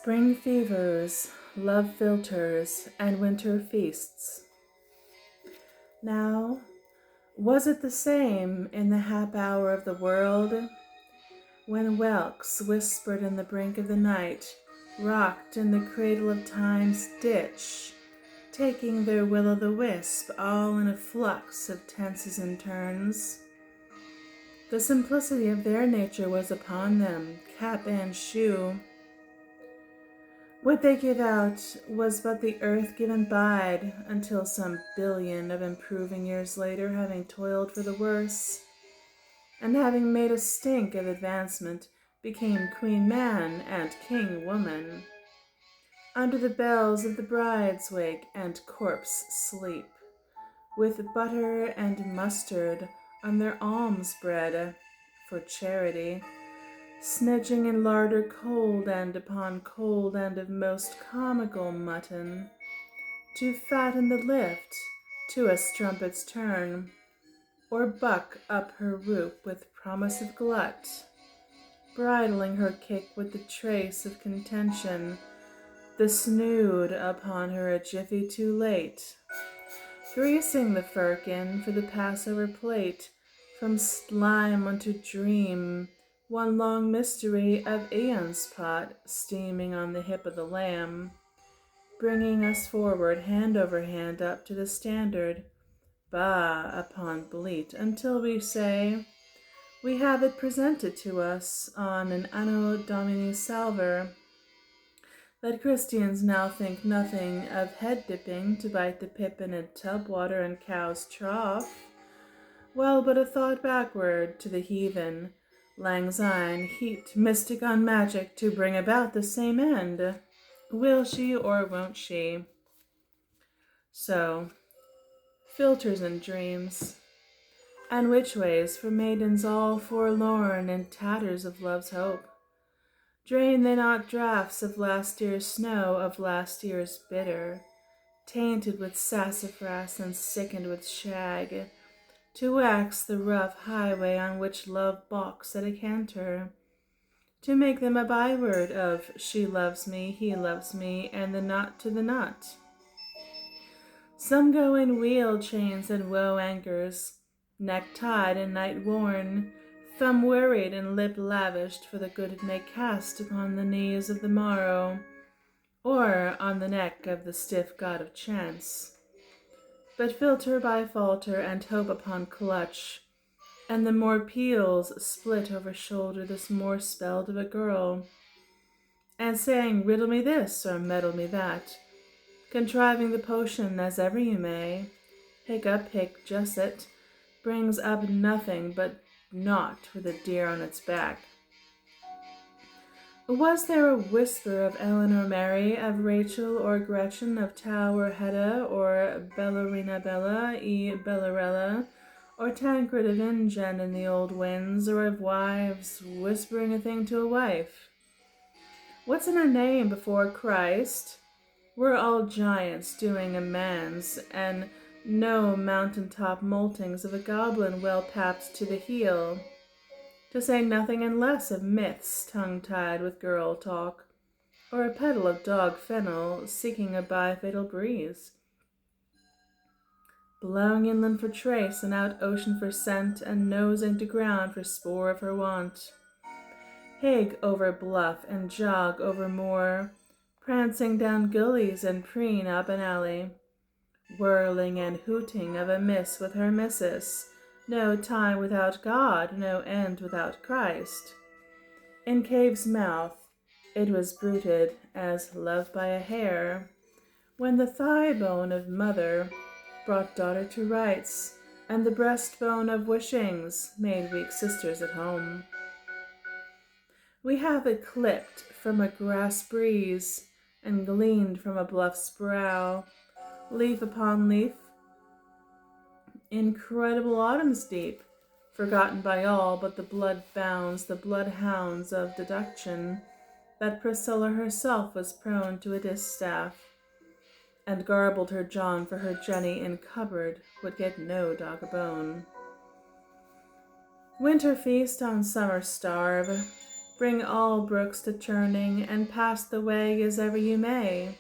Spring fevers, love philters, and winter feasts. Now, was it the same in the hap hour of the world, when whelks whispered in the brink of the night, rocked in the cradle of time's ditch, taking their will-o'-the-wisp all in a flux of tenses and turns? The simplicity of their nature was upon them, cap and shoe. What they gave out was but the earth-given bide, until some billion of improving years later, having toiled for the worse, and having made a stink of advancement, became Queen Man and King Woman, under the bells of the bride's wake and corpse sleep, with butter and mustard on their alms bread for charity, snedging in larder cold and upon cold and of most comical mutton, to fatten the lift to a strumpet's turn, or buck up her roup with promise of glut, bridling her kick with the trace of contention, the snood upon her a jiffy too late, greasing the firkin for the Passover plate, from slime unto dream, one long mystery of Aeon's pot steaming on the hip of the lamb, bringing us forward hand over hand up to the standard, ba upon bleat, until we say we have it presented to us on an Anno Domini salver, that Christians now think nothing of head dipping to bite the pip in a tub water and cow's trough. Well, but a thought backward to the heathen, lang syne heaped mystic on magic to bring about the same end. Will she or won't she? So, philters and dreams, and which ways for maidens all forlorn in tatters of love's hope? Drain they not draughts of last year's snow, of last year's bitter, tainted with sassafras and sickened with shag, to wax the rough highway on which love balks at a canter, to make them a byword of she loves me, he loves me, and the knot to the knot? Some go in wheel chains and woe anchors, neck tied and night worn, thumb worried and lip lavished for the good it may cast upon the knees of the morrow, or on the neck of the stiff god of chance. But filter by falter and hope upon clutch, and the more peals split over shoulder this more spelled of a girl, and saying riddle me this or meddle me that, contriving the potion as ever you may, hic up hic jusset, brings up nothing but naught with a deer on its back. Was there a whisper of Ellen or Mary, of Rachel or Gretchen, of Tau or Hedda, or Bellarina Bella e Bellarella, or Tancred of Ingen in the old winds, or of wives whispering a thing to a wife? What's in her name before Christ? We're all giants doing a man's, and no mountain-top moltings of a goblin well papped to the heel, to say nothing and less of myths tongue-tied with girl talk, or a petal of dog fennel seeking a bi-fatal breeze, blowing inland for trace and out ocean for scent, and nosing to ground for spore of her want. Hig over bluff and jog over moor, prancing down gullies and preen up an alley, whirling and hooting of a miss with her missus, no time without God, no end without Christ. In cave's mouth it was bruited as love by a hair, when the thigh bone of mother brought daughter to rights, and the breastbone of wishings made weak sisters at home. We have it clipped from a grass breeze, and gleaned from a bluff's brow, leaf upon leaf, incredible autumn's deep, forgotten by all but the blood-bounds, the bloodhounds of deduction, that Priscilla herself was prone to a distaff, and garbled her John for her Jenny in cupboard would get no dog a bone. Winter feast on summer starve, Bring all brooks to churning, and pass the way as ever you may.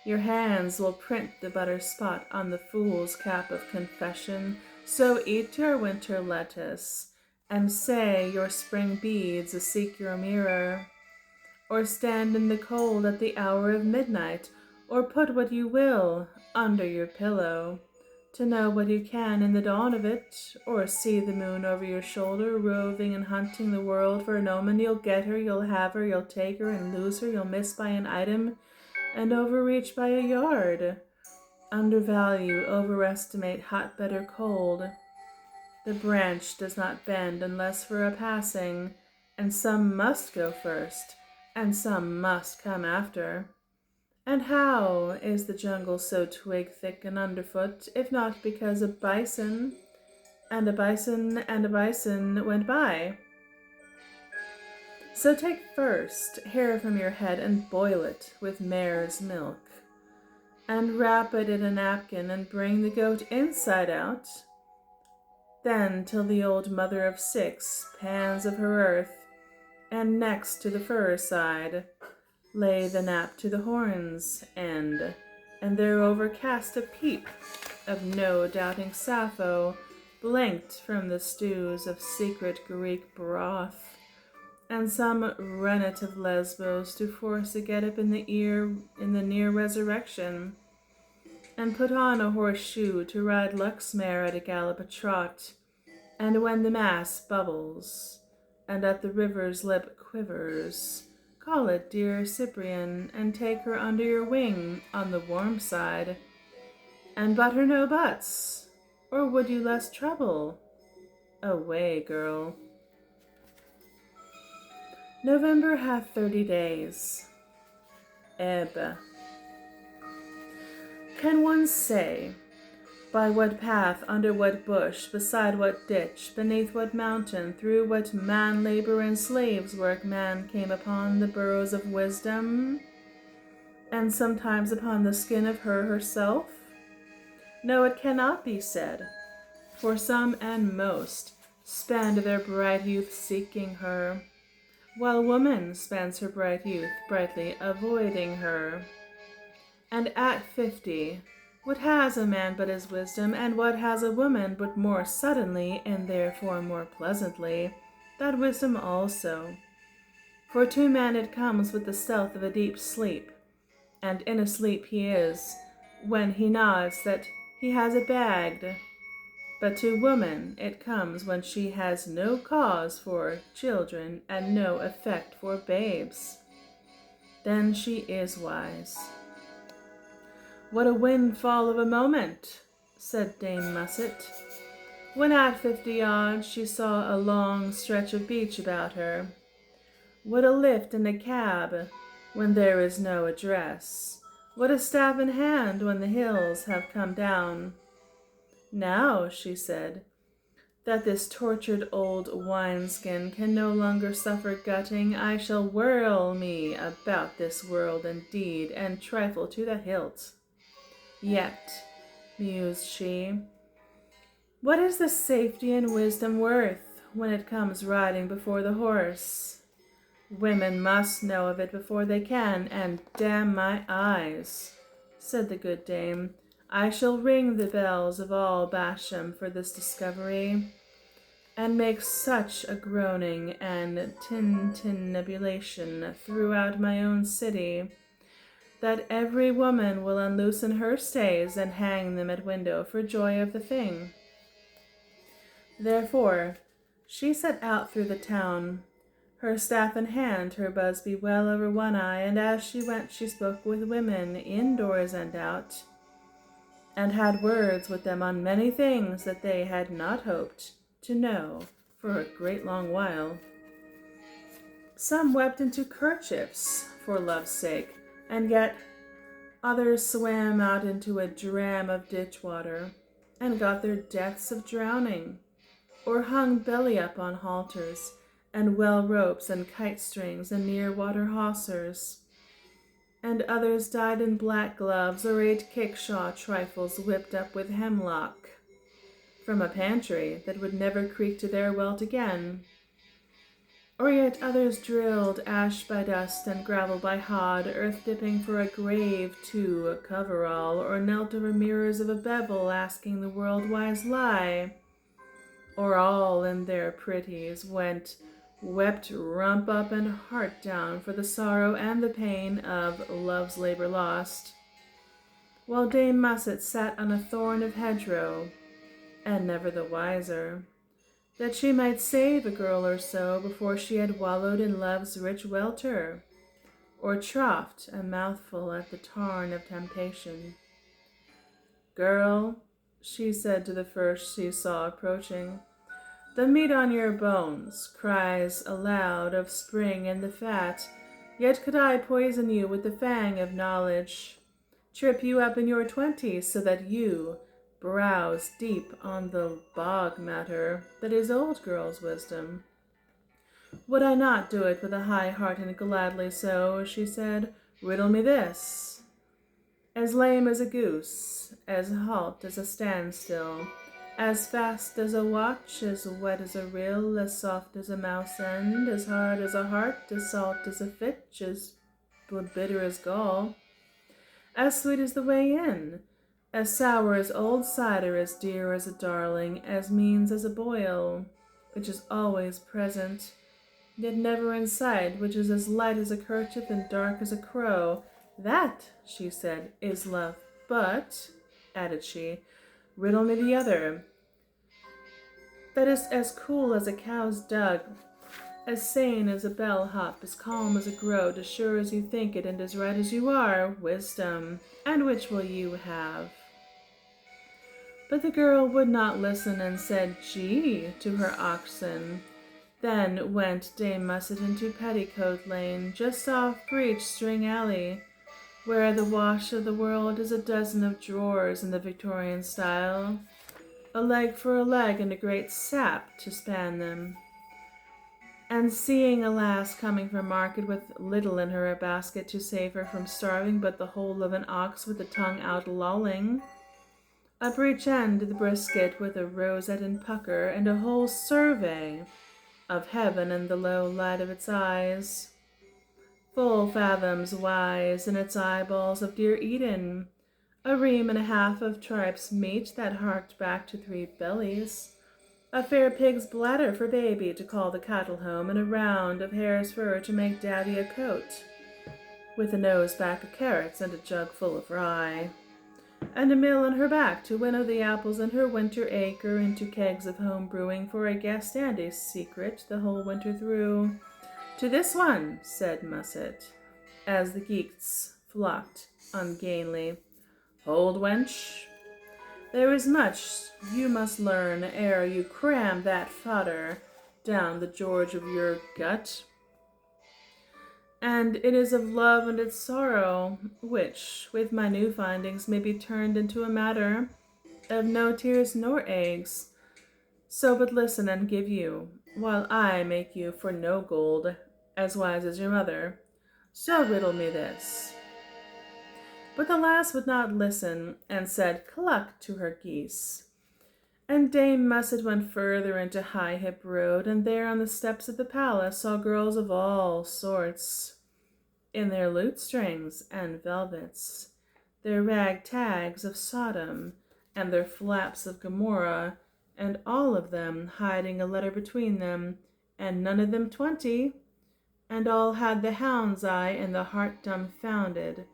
Your hands will print the butter spot on the fool's cap of confession, so eat your winter lettuce, and say your spring beads seek your mirror. Or stand in the cold at the hour of midnight, or put what you will under your pillow, to know what you can in the dawn of it, or see the moon over your shoulder, roving and hunting the world for an omen. You'll get her, you'll have her, you'll take her and lose her, you'll miss by an item and overreach by a yard. Undervalue, overestimate, hotbed or cold. The branch does not bend unless for a passing, and some must go first, and some must come after. And how is the jungle so twig-thick and underfoot, if not because a bison and a bison and a bison went by? So take first hair from your head and boil it with mare's milk, and wrap it in a napkin and bring the goat inside out. Then till the old mother of 6 pans of her earth, and next to the fur side lay the nap to the horns end, and thereover cast a peep of no doubting Sappho, blinked from the stews of secret Greek broth, and some rennet of Lesbos to force a get-up in the near resurrection, and put on a horseshoe to ride Luxmare at a gallop a trot, and when the mass bubbles, and at the river's lip quivers, call it dear Cyprian, and take her under your wing on the warm side, and butter no buts, or would you less trouble? Away, girl. November hath 30 days. Ebb. Can one say, by what path, under what bush, beside what ditch, beneath what mountain, through what man-labor and slaves' work man came upon the burrows of wisdom, and sometimes upon the skin of her herself? No, it cannot be said, for some and most spend their bright youth seeking her, while woman spends her bright youth brightly avoiding her. And at 50, what has a man but his wisdom, and what has a woman but more suddenly, and therefore more pleasantly, that wisdom also? For to man it comes with the stealth of a deep sleep, and in a sleep he is, when he nods that he has it bagged. But to woman it comes when she has no cause for children and no effect for babes. Then she is wise. What a windfall of a moment, said Dame Musset, when at 50 odd she saw a long stretch of beach about her. What a lift in a cab when there is no address. What a staff in hand when the hills have come down. Now, she said, that this tortured old wineskin can no longer suffer gutting, I shall whirl me about this world indeed, and trifle to the hilt. Yet, mused she, what is the safety and wisdom worth when it comes riding before the horse? Women must know of it before they can, and damn my eyes, said the good dame, I shall ring the bells of all Basham for this discovery, and make such a groaning and tintinnabulation throughout my own city, that every woman will unloosen her stays and hang them at window for joy of the thing. Therefore she set out through the town, her staff in hand, her busby well over one eye, and as she went she spoke with women indoors and out, and had words with them on many things that they had not hoped to know for a great long while. Some wept into kerchiefs for love's sake, and yet others swam out into a dram of ditch water, and got their deaths of drowning, or hung belly up on halters, and well ropes and kite strings and near water hawsers, and others died in black gloves, or ate kickshaw trifles whipped up with hemlock from a pantry that would never creak to their welt again. Or yet others drilled, ash by dust and gravel by hod, earth dipping for a grave to cover all, or knelt over mirrors of a bevel, asking the world wise lie. Or all in their pretties wept rump up and heart down for the sorrow and the pain of love's labor lost, while Dame Musset sat on a thorn of hedgerow, and never the wiser, that she might save a girl or so before she had wallowed in love's rich welter, or troughed a mouthful at the tarn of temptation. "Girl," she said to the first she saw approaching, "the meat on your bones cries aloud of spring and the fat, yet could I poison you with the fang of knowledge, trip you up in your 20s so that you browse deep on the bog matter that is old girl's wisdom. Would I not do it with a high heart and gladly so?" she said. "Riddle me this. As lame as a goose, as halt as a standstill, as fast as a watch, as wet as a rill, as soft as a mouse end, as hard as a heart, as salt as a fitch, as bitter as gall, as sweet as the way in, as sour as old cider, as dear as a darling, as means as a boil, which is always present, yet never in sight, which is as light as a kerchief and dark as a crow, that," she said, "is love. But," added she, "riddle me the other, that is as cool as a cow's dug, as sane as a bellhop, as calm as a groat, as sure as you think it, and as right as you are, wisdom. And which will you have?" But the girl would not listen, and said "Gee" to her oxen. Then went Dame Musset into Petticoat Lane, just off Breech String Alley, where the wash of the world is a dozen of drawers in the Victorian style, a leg for a leg and a great sap to span them. And seeing a lass coming from market with little in her basket to save her from starving but the whole of an ox with the tongue out lolling, a breech end the brisket with a rosette and pucker, and a whole survey of heaven in the low light of its eyes, full fathoms wise in its eyeballs of dear Eden, a ream and a half of tripe's meat that harked back to 3 bellies, a fair pig's bladder for baby to call the cattle home, and a round of hare's fur to make daddy a coat, with a nose back of carrots and a jug full of rye, and a mill on her back to winnow the apples in her winter acre into kegs of home brewing for a guest and a secret the whole winter through. "To this one," said Musset, as the geeks flocked ungainly. "Hold, wench, there is much you must learn ere you cram that fodder down the George of your gut. And it is of love and its sorrow, which, with my new findings, may be turned into a matter of no tears nor eggs. So but listen and give you, while I make you for no gold, as wise as your mother. So riddle me this." But the lass would not listen, and said "Cluck" to her geese. And Dame Musset went further into High Hip Road, and there on the steps of the palace saw girls of all sorts, in their lute-strings and velvets, their rag-tags of Sodom, and their flaps of Gomorrah, and all of them hiding a letter between them, and none of them 20, and all had the hound's eye and the heart dumbfounded,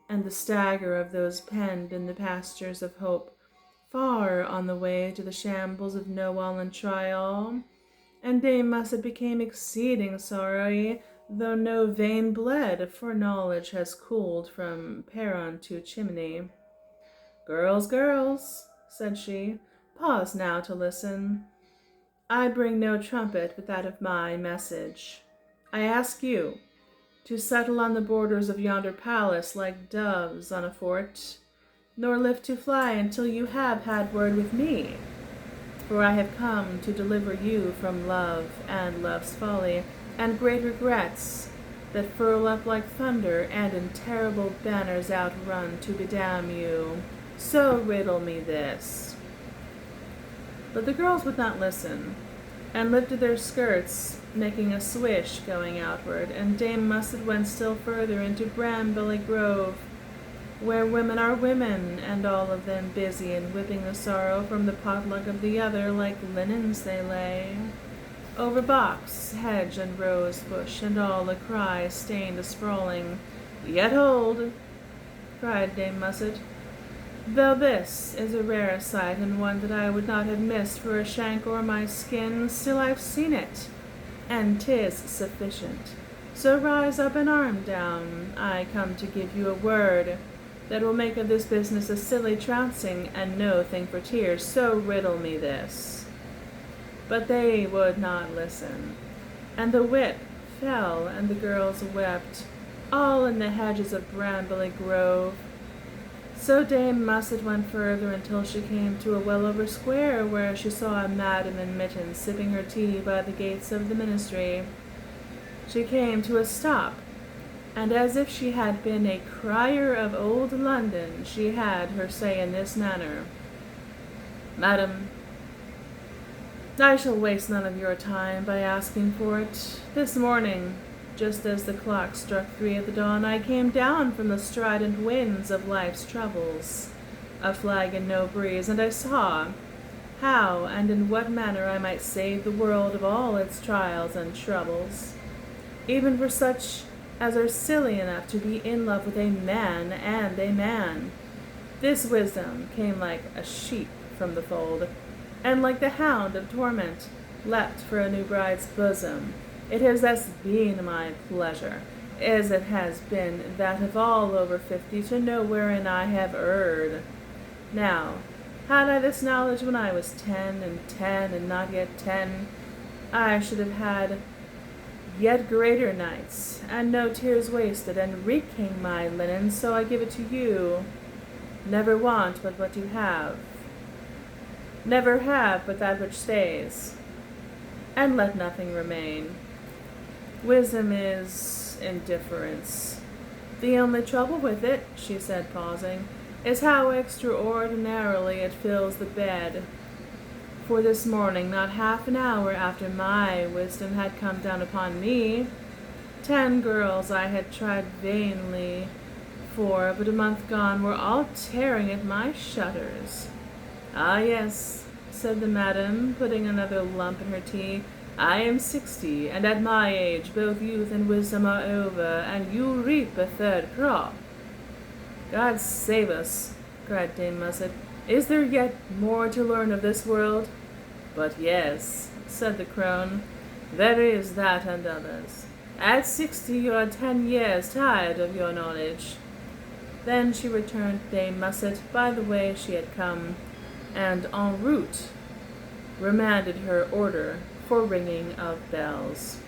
and the stagger of those penned in the pastures of hope, far on the way to the shambles of know-all and try-all. And Dame Musset became exceeding sorry, though no vein bled, for knowledge has cooled from perron to chimney. "Girls, girls," said she, "pause now to listen. I bring no trumpet but that of my message. I ask you to settle on the borders of yonder palace like doves on a fort, nor lift to fly until you have had word with me. For I have come to deliver you from love and love's folly, and great regrets that furl up like thunder, and in terrible banners outrun to bedam you. So riddle me this." But the girls would not listen, and lifted their skirts, making a swish going outward, and Dame Musset went still further into Brambilly Grove, where women are women, and all of them busy in whipping the sorrow from the potluck of the other like linens they lay. Over box, hedge, and rose bush, and all a cry stained a sprawling. Yet hold, cried Dame Musset, though this is a rare sight, and one that I would not have missed for a shank or my skin, still I've seen it, and 'tis sufficient. So rise up and arm down. I come to give you a word that will make of this business a silly trouncing, and no thing for tears, so riddle me this. But they would not listen, and the whip fell, and the girls wept, all in the hedges of Brambilly Grove. So Dame Musset went further until she came to a well-over square, where she saw a madam in mittens sipping her tea by the gates of the ministry. She came to a stop, and as if she had been a crier of old London, she had her say in this manner. Madam, I shall waste none of your time by asking for it. This morning, just as the clock struck 3 at the dawn, I came down from the strident winds of life's troubles, a flag and no breeze, and I saw how and in what manner I might save the world of all its trials and troubles, even for such as are silly enough to be in love with a man and a man. This wisdom came like a sheep from the fold, and like the hound of torment, leapt for a new bride's bosom. It has thus been my pleasure, as it has been that of all over 50, to know wherein I have erred. Now, had I this knowledge when I was 10, and not yet 10, I should have had yet greater nights, and no tears wasted, and reeking my linen, so I give it to you. Never want but what you have. Never have but that which stays, and let nothing remain. Wisdom is indifference. The only trouble with it, she said, pausing, is how extraordinarily it fills the bed. For this morning, not half an hour after my wisdom had come down upon me, 10 girls I had tried vainly for but a month gone were all tearing at my shutters. Ah, yes, said the madam, putting another lump in her tea. I am 60, and at my age both youth and wisdom are over, and you'll reap a third crop. God save us, cried Dame Musset. Is there yet more to learn of this world? But yes, said the crone, there is that and others. At 60 you are 10 years tired of your knowledge. Then she returned Dame Musset by the way she had come, and en route remanded her order for ringing of bells.